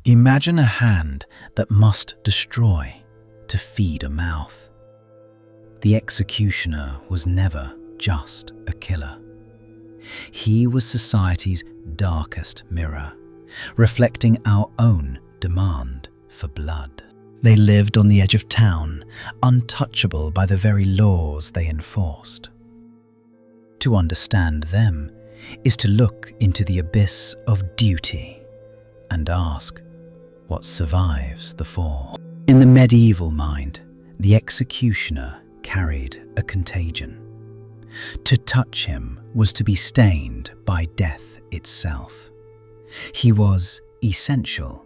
Imagine a hand that must destroy to feed a mouth. The executioner was never just a killer. He was society's darkest mirror, reflecting our own demand for blood. They lived on the edge of town, untouchable by the very laws they enforced. To understand them is to look into the abyss of duty and ask what survives the fall. In the medieval mind, the executioner carried a contagion. To touch him was to be stained by death itself. He was essential,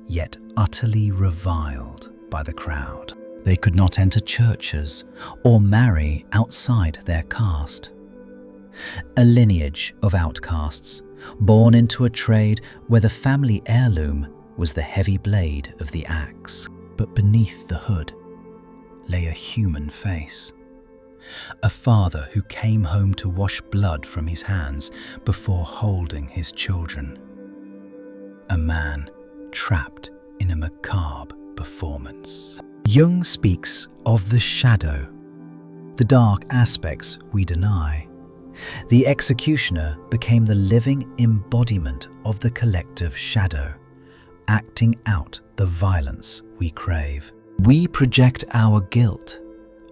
yet utterly reviled by the crowd. They could not enter churches or marry outside their caste. A lineage of outcasts, born into a trade where the family heirloom was the heavy blade of the axe. But beneath the hood lay a human face. A father who came home to wash blood from his hands before holding his children. A man trapped in a macabre performance. Jung speaks of the shadow, the dark aspects we deny. The executioner became the living embodiment of the collective shadow, acting out the violence we crave. We project our guilt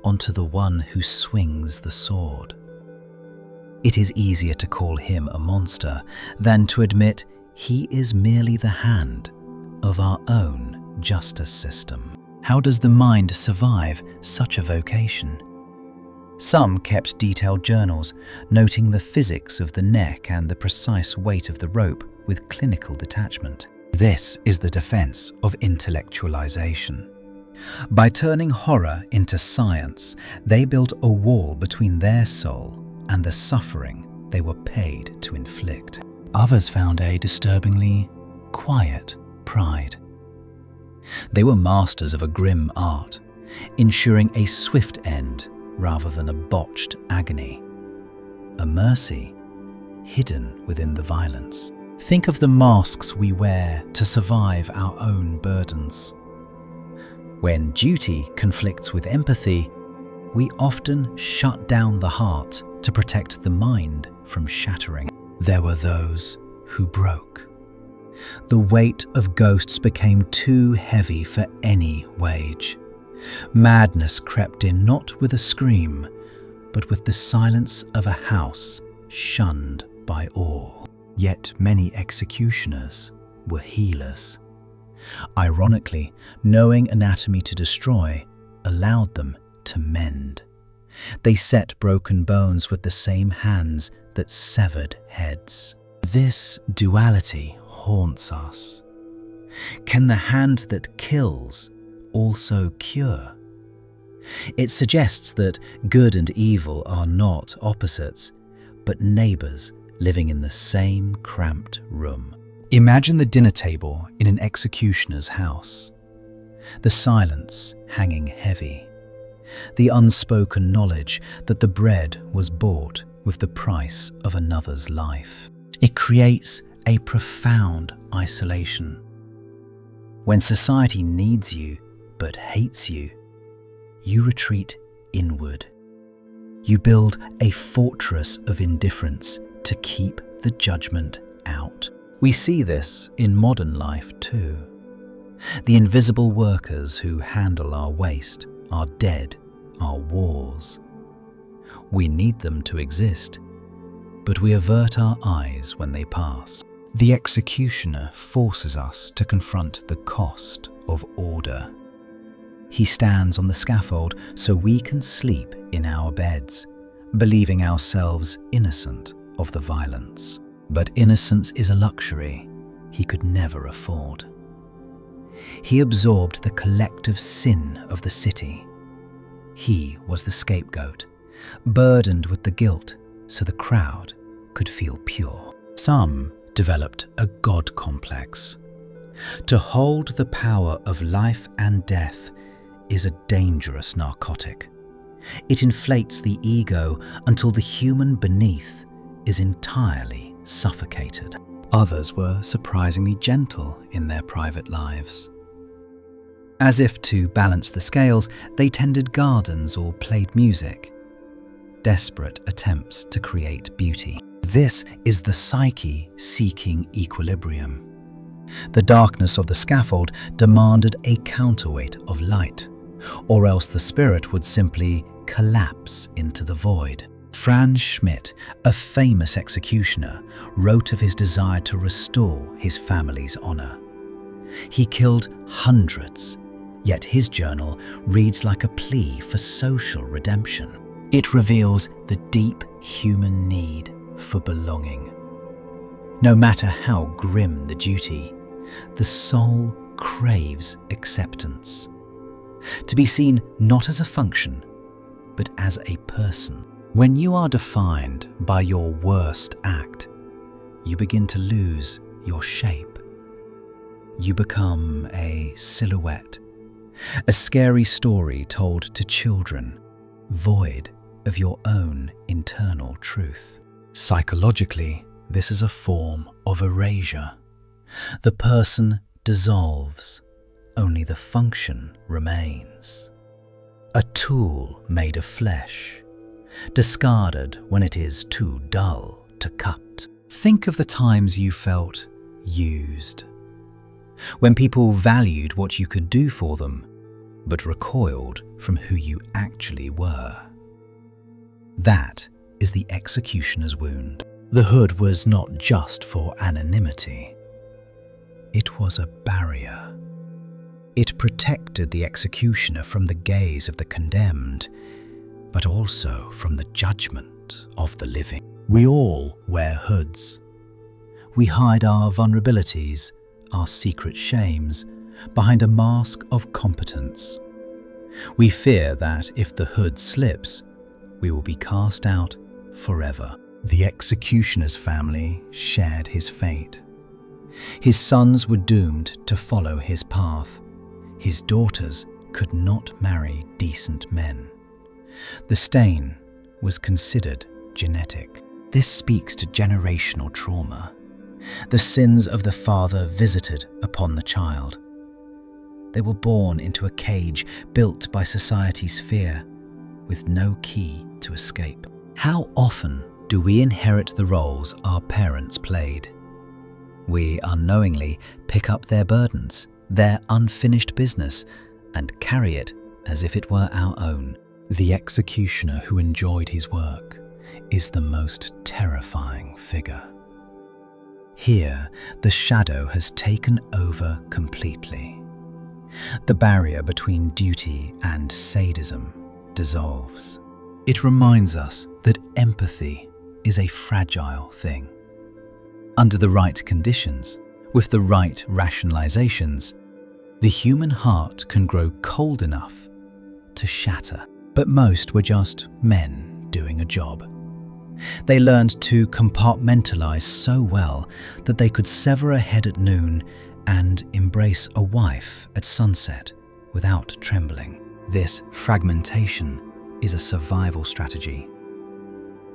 onto the one who swings the sword. It is easier to call him a monster than to admit he is merely the hand of our own justice system. How does the mind survive such a vocation? Some kept detailed journals, noting the physics of the neck and the precise weight of the rope with clinical detachment. This is the defense of intellectualization. By turning horror into science, they built a wall between their soul and the suffering they were paid to inflict. Others found a disturbingly quiet pride. They were masters of a grim art, ensuring a swift end rather than a botched agony. A mercy hidden within the violence. Think of the masks we wear to survive our own burdens. When duty conflicts with empathy, we often shut down the heart to protect the mind from shattering. There were those who broke. The weight of ghosts became too heavy for any wage. Madness crept in not with a scream, but with the silence of a house shunned by all. Yet many executioners were healers. Ironically, knowing anatomy to destroy allowed them to mend. They set broken bones with the same hands that severed heads. This duality haunts us. Can the hand that kills also cure? It suggests that good and evil are not opposites, but neighbors living in the same cramped room. Imagine the dinner table in an executioner's house. The silence hanging heavy. The unspoken knowledge that the bread was bought with the price of another's life. It creates a profound isolation. When society needs you but hates you, you retreat inward. You build a fortress of indifference to keep the judgment out. We see this in modern life too. The invisible workers who handle our waste, our dead, our wars. We need them to exist, but we avert our eyes when they pass. The executioner forces us to confront the cost of order. He stands on the scaffold so we can sleep in our beds, believing ourselves innocent of the violence. But innocence is a luxury he could never afford. He absorbed the collective sin of the city. He was the scapegoat, burdened with the guilt so the crowd could feel pure. Some developed a god complex. To hold the power of life and death is a dangerous narcotic. It inflates the ego until the human beneath is entirely suffocated. Others were surprisingly gentle in their private lives. As if to balance the scales, they tended gardens or played music. Desperate attempts to create beauty. This is the psyche seeking equilibrium. The darkness of the scaffold demanded a counterweight of light, or else the spirit would simply collapse into the void. Franz Schmidt, a famous executioner, wrote of his desire to restore his family's honor. He killed hundreds, yet his journal reads like a plea for social redemption. It reveals the deep human need for belonging. No matter how grim the duty, the soul craves acceptance. To be seen not as a function, but as a person. When you are defined by your worst act, you begin to lose your shape. You become a silhouette, a scary story told to children, void of your own internal truth. Psychologically, this is a form of erasure. The person dissolves, only the function remains. A tool made of flesh, discarded when it is too dull to cut. Think of the times you felt used, when people valued what you could do for them, but recoiled from who you actually were. That is the executioner's wound. The hood was not just for anonymity. It was a barrier. It protected the executioner from the gaze of the condemned, but also from the judgment of the living. We all wear hoods. We hide our vulnerabilities, our secret shames, behind a mask of competence. We fear that if the hood slips, we will be cast out forever. The executioner's family shared his fate. His sons were doomed to follow his path. His daughters could not marry decent men. The stain was considered genetic. This speaks to generational trauma. The sins of the father visited upon the child. They were born into a cage built by society's fear, with no key to escape. How often do we inherit the roles our parents played? We unknowingly pick up their burdens, their unfinished business, and carry it as if it were our own. The executioner who enjoyed his work is the most terrifying figure. Here, the shadow has taken over completely. The barrier between duty and sadism dissolves. It reminds us that empathy is a fragile thing. Under the right conditions, with the right rationalizations, the human heart can grow cold enough to shatter. But most were just men doing a job. They learned to compartmentalize so well that they could sever a head at noon and embrace a wife at sunset without trembling. This fragmentation is a survival strategy.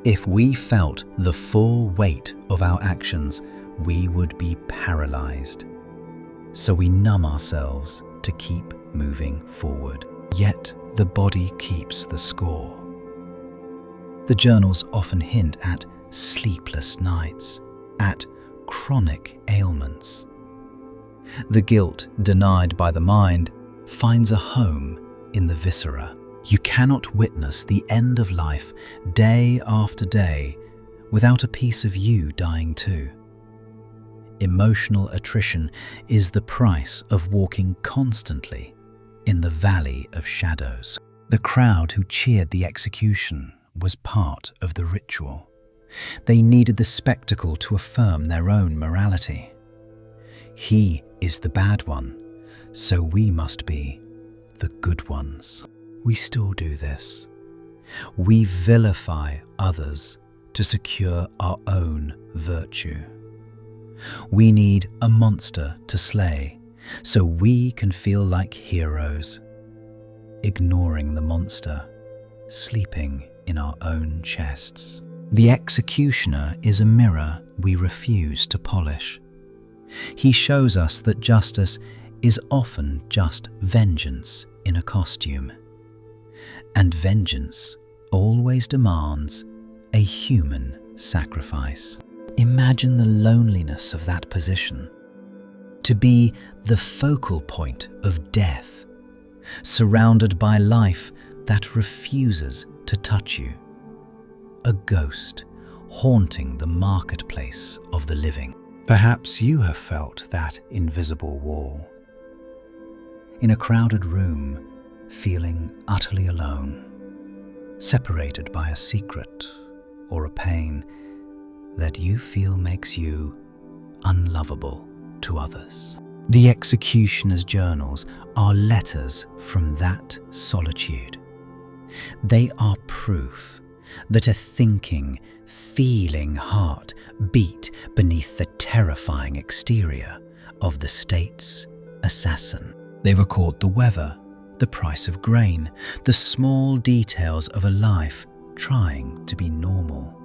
If we felt the full weight of our actions, we would be paralyzed. So we numb ourselves to keep moving forward. Yet the body keeps the score. The journals often hint at sleepless nights, at chronic ailments. The guilt denied by the mind finds a home in the viscera. You cannot witness the end of life day after day without a piece of you dying too. Emotional attrition is the price of walking constantly in the valley of shadows. The crowd who cheered the execution was part of the ritual. They needed the spectacle to affirm their own morality. He is the bad one, so we must be the good ones. We still do this. We vilify others to secure our own virtue. We need a monster to slay so we can feel like heroes, ignoring the monster, sleeping in our own chests. The executioner is a mirror we refuse to polish. He shows us that justice is often just vengeance in a costume. And vengeance always demands a human sacrifice. Imagine the loneliness of that position. To be the focal point of death, surrounded by life that refuses to touch you. A ghost haunting the marketplace of the living. Perhaps you have felt that invisible wall. In a crowded room, feeling utterly alone, separated by a secret or a pain that you feel makes you unlovable to others. The executioner's journals are letters from that solitude. They are proof that a thinking, feeling heart beat beneath the terrifying exterior of the state's assassin. They record the weather, the price of grain, the small details of a life trying to be normal.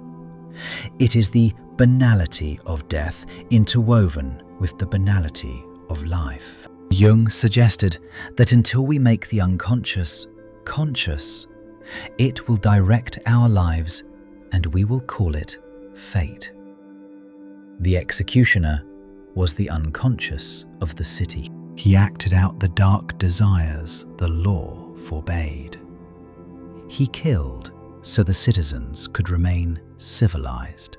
It is the banality of death interwoven with the banality of life. Jung suggested that until we make the unconscious conscious, it will direct our lives and we will call it fate. The executioner was the unconscious of the city. He acted out the dark desires the law forbade. He killed so the citizens could remain civilized,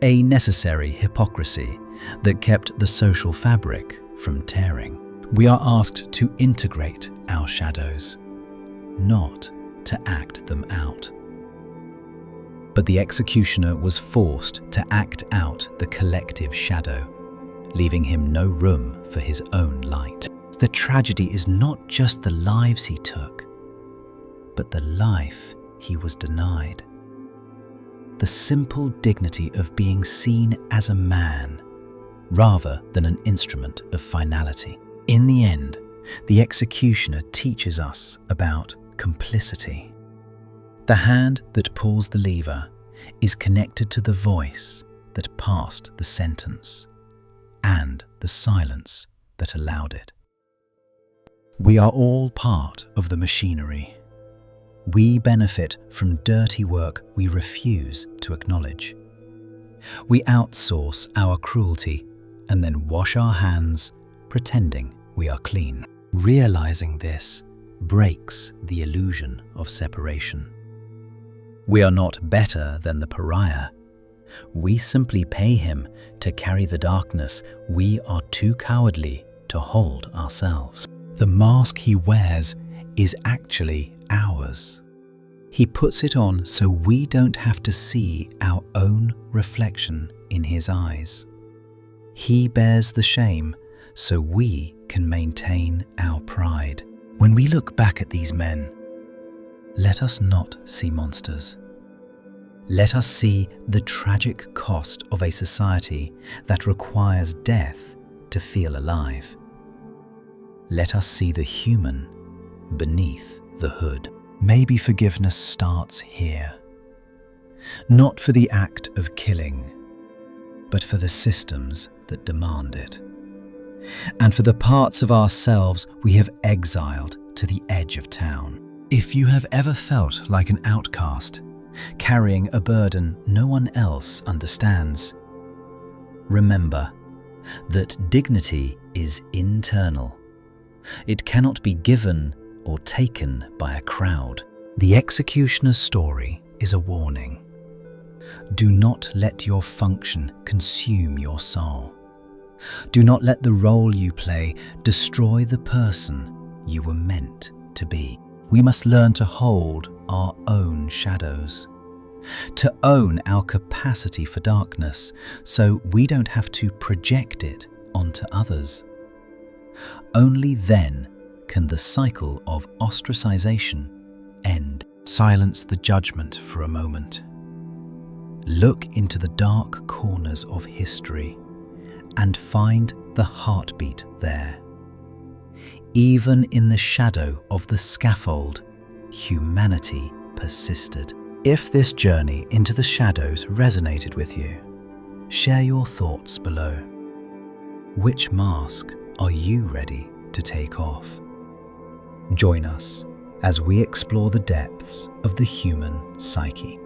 a necessary hypocrisy that kept the social fabric from tearing. We are asked to integrate our shadows, not to act them out. But the executioner was forced to act out the collective shadow, leaving him no room for his own light. The tragedy is not just the lives he took, but the life he was denied. The simple dignity of being seen as a man rather than an instrument of finality. In the end, the executioner teaches us about complicity. The hand that pulls the lever is connected to the voice that passed the sentence and the silence that allowed it. We are all part of the machinery. We benefit from dirty work we refuse to acknowledge. We outsource our cruelty and then wash our hands, pretending we are clean. Realizing this breaks the illusion of separation. We are not better than the pariah. We simply pay him to carry the darkness we are too cowardly to hold ourselves. The mask he wears is actually ours. He puts it on so we don't have to see our own reflection in his eyes. He bears the shame so we can maintain our pride. When we look back at these men, let us not see monsters. Let us see the tragic cost of a society that requires death to feel alive. Let us see the human beneath the hood. Maybe forgiveness starts here. Not for the act of killing, but for the systems that demand it. And for the parts of ourselves we have exiled to the edge of town. If you have ever felt like an outcast, carrying a burden no one else understands, remember that dignity is internal. It cannot be given or taken by a crowd. The executioner's story is a warning. Do not let your function consume your soul. Do not let the role you play destroy the person you were meant to be. We must learn to hold our own shadows, to own our capacity for darkness so we don't have to project it onto others. Only then can the cycle of ostracization end. Silence the judgment for a moment. Look into the dark corners of history and find the heartbeat there. Even in the shadow of the scaffold, humanity persisted. If this journey into the shadows resonated with you, Share your thoughts below. Which mask are you ready to take off? Join us as we explore the depths of the human psyche.